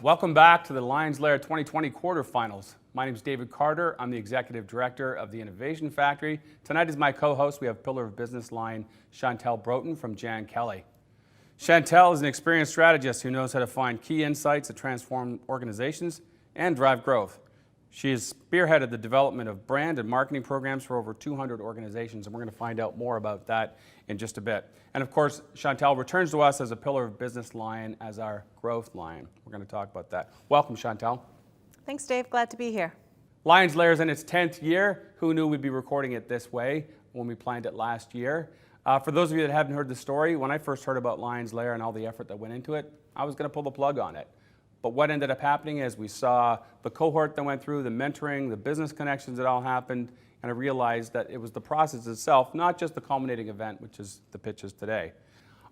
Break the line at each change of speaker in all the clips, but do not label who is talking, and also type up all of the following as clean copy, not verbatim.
Welcome back to the Lions Lair 2020 quarterfinals. My name is David Carter. I'm the Executive Director of the Innovation Factory. Tonight as my co-host, we have Pillar of Business Line Chantel Broughton from Jan Kelly. Chantel is an experienced strategist who knows how to find key insights that transform organizations and drive growth. She has spearheaded the development of brand and marketing programs for over 200 organizations, and we're going to find out more about that in just a bit. And of course, Chantel returns to us as a Pillar of Business Line as our growth line. We're going to talk about that. Welcome, Chantel.
Thanks, Dave. Glad to be here.
Lions Lair is in its 10th year. Who knew we'd be recording it this way when we planned it last year? For those of you that haven't heard the story, when I first heard about Lions Lair and all the effort that went into it, I was going to pull the plug on it. But what ended up happening is we saw the cohort that went through, the mentoring, the business connections that all happened, and I realized that it was the process itself, not just the culminating event, which is the pitches today.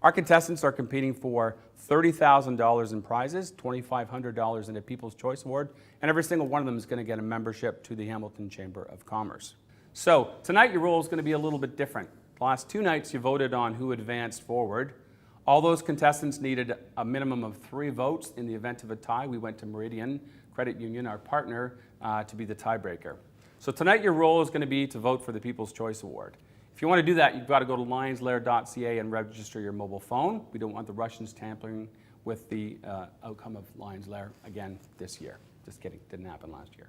Our contestants are competing for $30,000 in prizes, $2,500 in a People's Choice Award, and every single one of them is going to get a membership to the Hamilton Chamber of Commerce. So tonight your role is going to be a little bit different. The last two nights you voted on who advanced forward. All those contestants needed a minimum of 3 votes. In the event of a tie, we went to Meridian Credit Union, our partner, to be the tiebreaker. So tonight your role is going to be to vote for the People's Choice Award. If you want to do that, you've got to go to lionslair.ca and register your mobile phone. We don't want the Russians tampering with the outcome of Lions Lair again this year. Just kidding, didn't happen last year.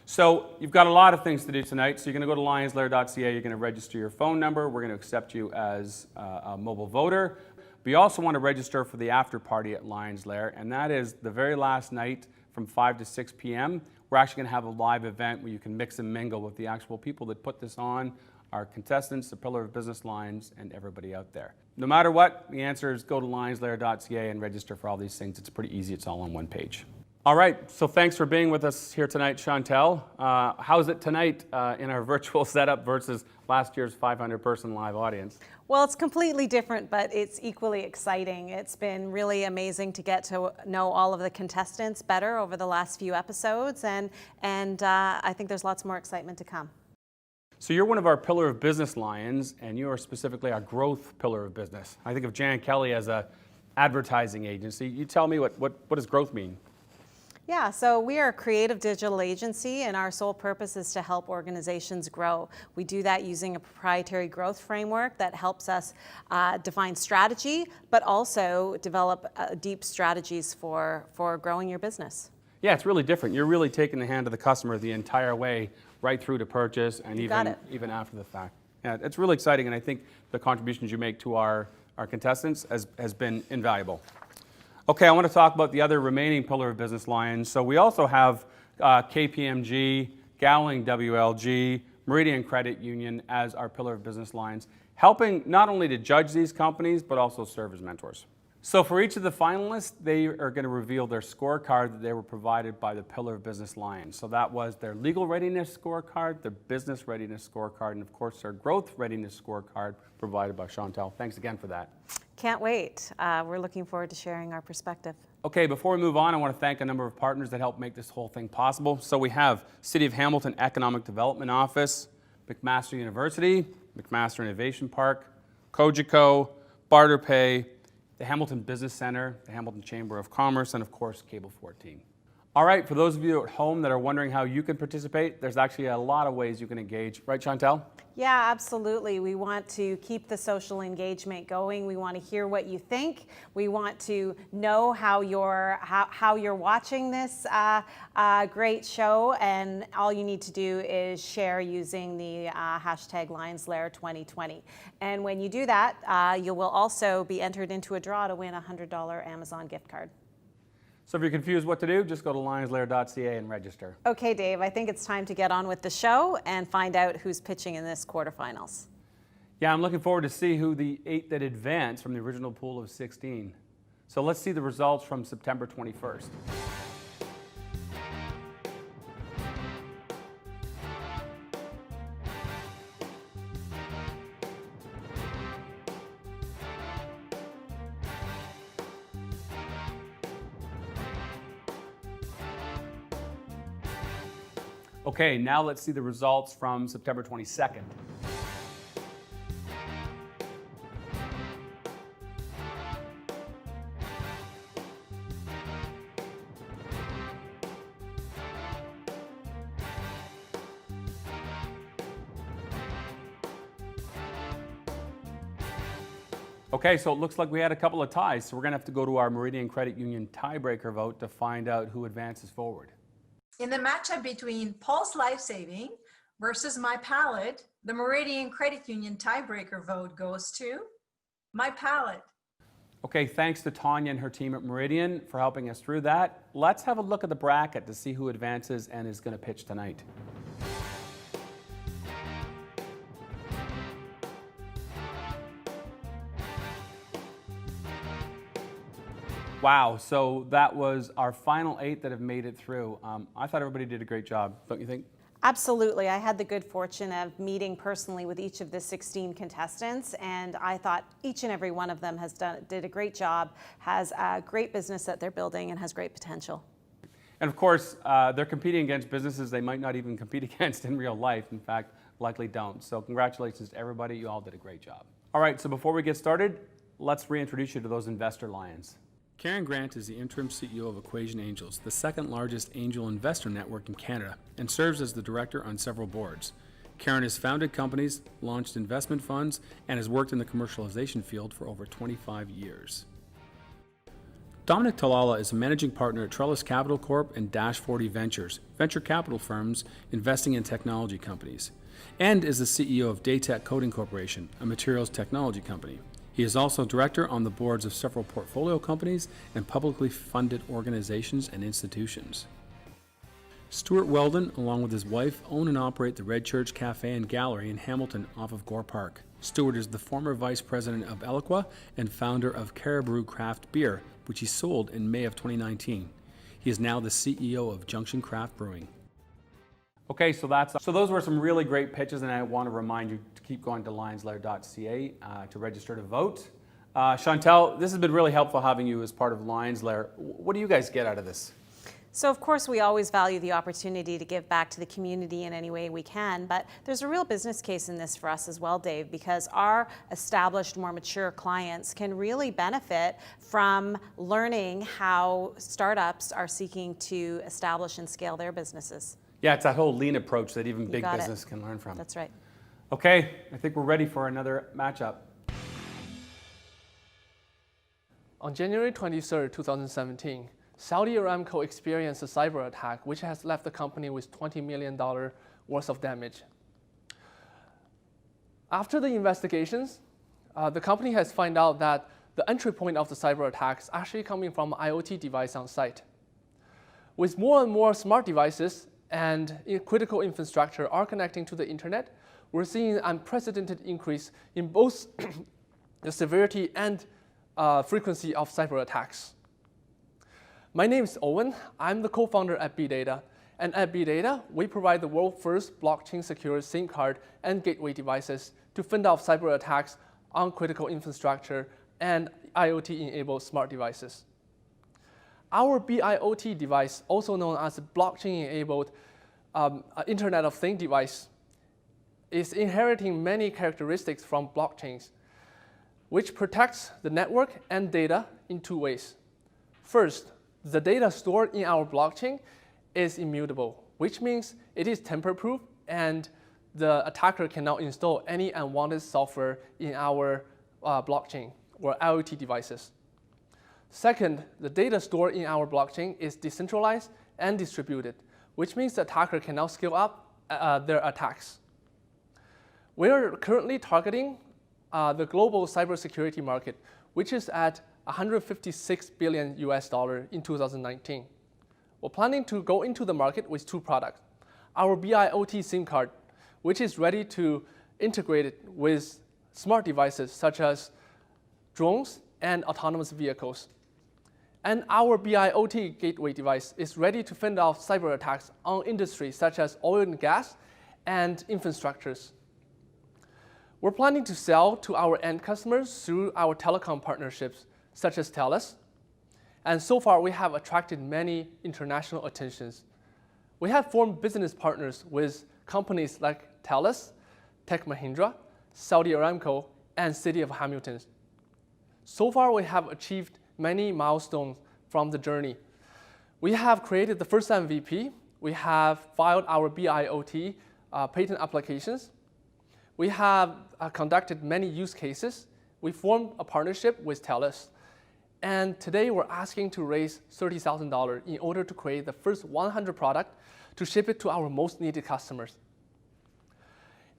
So you've got a lot of things to do tonight. So you're going to go to lionslair.ca, you're going to register your phone number. We're going to accept you as a mobile voter. But you also want to register for the after party at Lions Lair, and that is the very last night from 5 to 6 p.m. We're actually going to have a live event where you can mix and mingle with the actual people that put this on, our contestants, the Pillar of Business Lines, and everybody out there. No matter what, the answer is go to lionslair.ca and register for all these things. It's pretty easy. It's all on one page. All right, so thanks for being with us here tonight, Chantel. How's it tonight in our virtual setup versus last year's 500-person live audience?
Well, it's completely different, but it's equally exciting. It's been really amazing to get to know all of the contestants better over the last few episodes, and I think there's lots more excitement to come.
So you're one of our Pillar of Business Lions, and you are specifically our growth pillar of business. I think of Jan Kelly as a advertising agency. You tell me what does growth mean?
Yeah, so we are a creative digital agency, and our sole purpose is to help organizations grow. We do that using a proprietary growth framework that helps us define strategy, but also develop deep strategies for growing your business. Yeah,
it's really different. You're really taking the hand of the customer the entire way, right through to purchase, and even after the fact. Yeah, it's really exciting, and I think the contributions you make to our contestants has been invaluable. Okay, I want to talk about the other remaining Pillar of Business Lions. So we also have KPMG, Gowling WLG, Meridian Credit Union as our Pillar of Business Lines, helping not only to judge these companies, but also serve as mentors. So for each of the finalists, they are going to reveal their scorecard that they were provided by the Pillar of Business Lions. So that was their legal readiness scorecard, their business readiness scorecard, and of course their growth readiness scorecard provided by Chantel. Thanks again for that.
Can't wait. We're looking forward to sharing our perspective.
Okay, before we move on, I want to thank a number of partners that helped make this whole thing possible. So we have City of Hamilton Economic Development Office, McMaster University, McMaster Innovation Park, Cogeco, BarterPay, the Hamilton Business Center, the Hamilton Chamber of Commerce, and of course, Cable 14. All right, for those of you at home that are wondering how you can participate, there's actually a lot of ways you can engage. Right, Chantel?
Yeah, absolutely. We want to keep the social engagement going. We want to hear what you think. We want to know how you're watching this great show, and all you need to do is share using the hashtag LionsLair2020. And when you do that, you will also be entered into a draw to win a $100 Amazon gift card.
So if you're confused what to do, just go to lionslair.ca and register.
Okay, Dave, I think it's time to get on with the show and find out who's pitching in this quarterfinals.
Yeah, I'm looking forward to see who the 8 that advanced from the original pool of 16. So let's see the results from September 21st. Okay, now let's see the results from September 22nd. Okay, so it looks like we had a couple of ties, so we're going to have to go to our Meridian Credit Union tiebreaker vote to find out who advances forward.
In the matchup between Pulse Life Saving versus My Palette, the Meridian Credit Union tiebreaker vote goes to My Palette.
Okay, thanks to Tanya and her team at Meridian for helping us through that. Let's have a look at the bracket to see who advances and is going to pitch tonight. Wow, so that was our final 8 that have made it through. I thought everybody did a great job, don't you think?
Absolutely. I had the good fortune of meeting personally with each of the 16 contestants, and I thought each and every one of them did a great job, has a great business that they're building, and has great potential.
And of course, they're competing against businesses they might not even compete against in real life. In fact, likely don't. So congratulations to everybody. You all did a great job. All right, so before we get started, let's reintroduce you to those investor lions. Karen Grant is the interim CEO of Equation Angels, the second largest angel investor network in Canada, and serves as the director on several boards. Karen has founded companies, launched investment funds, and has worked in the commercialization field for over 25 years. Dominic Talala is a managing partner at Trellis Capital Corp and Dash 40 Ventures, venture capital firms investing in technology companies, and is the CEO of Daytech Coating Corporation, a materials technology company. He is also director on the boards of several portfolio companies and publicly funded organizations and institutions. Stuart Weldon, along with his wife, own and operate the Red Church Cafe and Gallery in Hamilton off of Gore Park. Stuart is the former vice president of Eloqua and founder of Caribou Craft Beer, which he sold in May of 2019. He is now the CEO of Junction Craft Brewing. Okay, so those were some really great pitches, and I want to remind you to keep going to lionslair.ca to register to vote. Chantel, this has been really helpful having you as part of Lions Lair. What do you guys get out of this?
So of course we always value the opportunity to give back to the community in any way we can, but there's a real business case in this for us as well, Dave, because our established, more mature clients can really benefit from learning how startups are seeking to establish and scale their businesses.
Yeah, it's that whole lean approach that even big business can learn from.
That's right.
Okay, I think we're ready for another matchup.
On January 23, 2017, Saudi Aramco experienced a cyber attack which has left the company with $20 million worth of damage. After the investigations, the company has found out that the entry point of the cyber attack is actually coming from an IoT device on site. With more and more smart devices and critical infrastructure are connecting to the internet, we're seeing an unprecedented increase in both the severity and frequency of cyber attacks. My name is Owen. I'm the co-founder at Bdata. And at Bdata, we provide the world's first blockchain-secure SIM card and gateway devices to fend off cyber attacks on critical infrastructure and IoT-enabled smart devices. Our BIoT device, also known as a blockchain-enabled Internet of Things device, is inheriting many characteristics from blockchains, which protects the network and data in 2 ways. First, the data stored in our blockchain is immutable, which means it is tamper-proof and the attacker cannot install any unwanted software in our blockchain or IoT devices. Second, the data stored in our blockchain is decentralized and distributed, which means the attacker cannot scale up their attacks. We are currently targeting the global cybersecurity market, which is at $156 billion in 2019. We're planning to go into the market with 2 products. Our BIoT SIM card, which is ready to integrate it with smart devices such as drones and autonomous vehicles. And our BIoT gateway device is ready to fend off cyber attacks on industries such as oil and gas and infrastructures. We're planning to sell to our end customers through our telecom partnerships, such as TELUS. And so far, we have attracted many international attentions. We have formed business partners with companies like TELUS, Tech Mahindra, Saudi Aramco, and City of Hamilton. So far, we have achieved many milestones from the journey. We have created the first MVP. We have filed our BIoT patent applications. We have conducted many use cases. we formed a partnership with TELUS. And today we're asking to raise $30,000 in order to create the first 100 product to ship it to our most needed customers.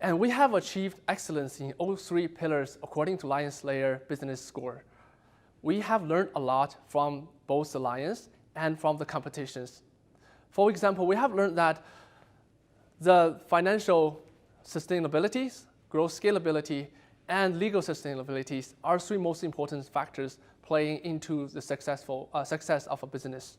And we have achieved excellence in all three pillars according to Lair Business Score. We have learned a lot from both the Lions and from the competitions. For example, we have learned that the financial sustainabilities, growth scalability, and legal sustainabilities are three most important factors playing into the success of a business.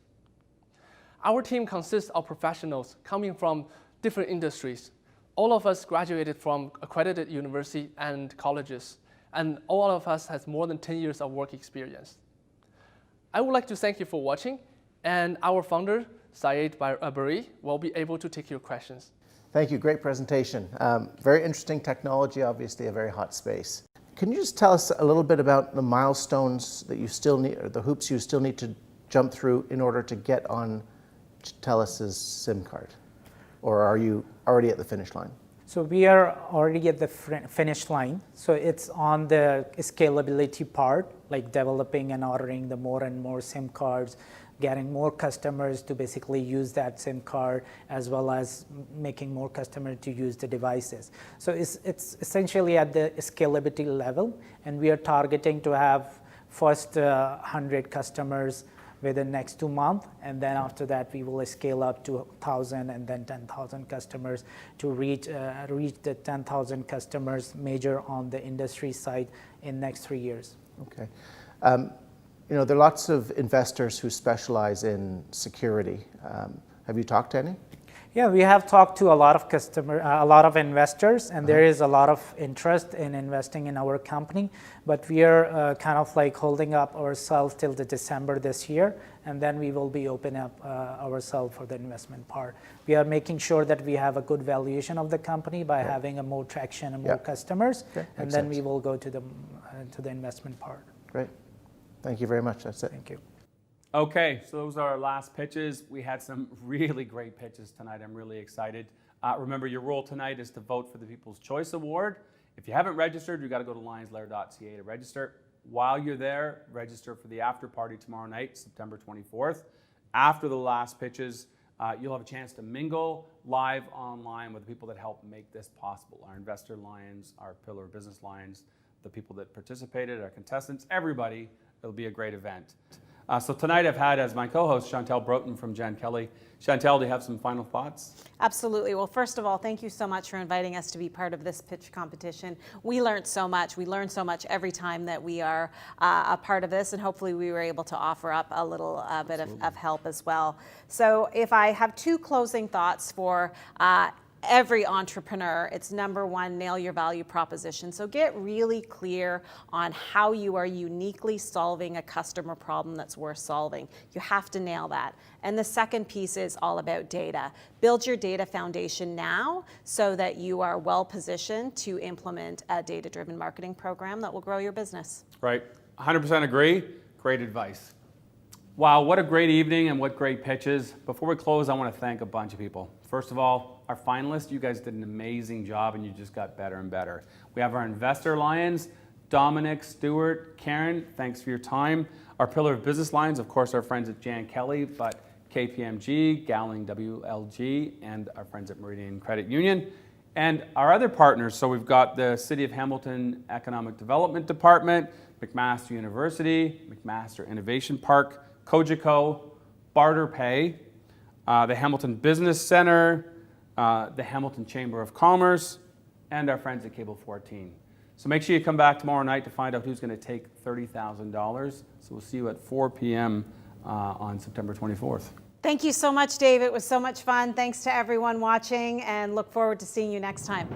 Our team consists of professionals coming from different industries. All of us graduated from accredited university and colleges, and all of us has more than 10 years of work experience. I would like to thank you for watching, and our founder, Syed Bari, will be able to take your questions.
Thank you, great presentation. Very interesting technology, obviously a very hot space. Can you just tell us a little bit about the milestones that you still need, or the hoops you still need to jump through in order to get on TELUS's SIM card? Or are you already at the finish line?
So we are already at the finish line. So it's on the scalability part, like developing and ordering the more and more SIM cards, getting more customers to basically use that SIM card, as well as making more customers to use the devices. So it's essentially at the scalability level, and we are targeting to have first 100 customers within the next 2 months, and then after that we will scale up to 1,000 and then 10,000 customers to reach the 10,000 customers major on the industry side in next 3 years.
Okay. You know, there are lots of investors who specialize in security. Have you talked to any?
Yeah, we have talked to a lot of investors, and there is a lot of interest in investing in our company. But we are kind of like holding up ourselves till the December this year, and then we will be opening up ourselves for the investment part. We are making sure that we have a good valuation of the company by having a more traction and more customers, and then we will go to the investment part.
Great. Thank you very much. That's it.
Thank you.
Okay, so those are our last pitches. We had some really great pitches tonight. I'm really excited. Remember, your role tonight is to vote for the People's Choice Award. If you haven't registered, you've got to go to lionslair.ca to register. While you're there, register for the after party tomorrow night, September 24th. After the last pitches, you'll have a chance to mingle live online with the people that help make this possible. Our investor lions, our pillar business lions, the people that participated, our contestants, everybody. It'll be a great event. So tonight I've had as my co-host Chantel Broughton from Jan Kelly. Chantel, do you have some final thoughts?
Absolutely. Well, first of all, thank you so much for inviting us to be part of this pitch competition. We learned so much. We learn so much every time that we are a part of this, and hopefully we were able to offer up a little bit of help as well. So if I have two closing thoughts for every entrepreneur, it's number one, nail your value proposition. So get really clear on how you are uniquely solving a customer problem that's worth solving. You have to nail that. And the second piece is all about data. Build your data foundation now so that you are well positioned to implement a data-driven marketing program that will grow your business.
Right, 100% agree. Great advice. Wow, what a great evening and what great pitches. Before we close, I want to thank a bunch of people. First of all, our finalists, you guys did an amazing job and you just got better and better. We have our investor lions, Dominic, Stuart, Karen, thanks for your time. Our pillar of business lions, of course, our friends at Jan Kelly, but KPMG, Gowling WLG, and our friends at Meridian Credit Union. And our other partners, so we've got the City of Hamilton Economic Development Department, McMaster University, McMaster Innovation Park, Cogeco, Barter Pay, the Hamilton Business Center, the Hamilton Chamber of Commerce, and our friends at Cable 14. So make sure you come back tomorrow night to find out who's going to take $30,000. So we'll see you at 4 p.m. On September 24th.
Thank you so much, Dave. It was so much fun. Thanks to everyone watching, and look forward to seeing you next time.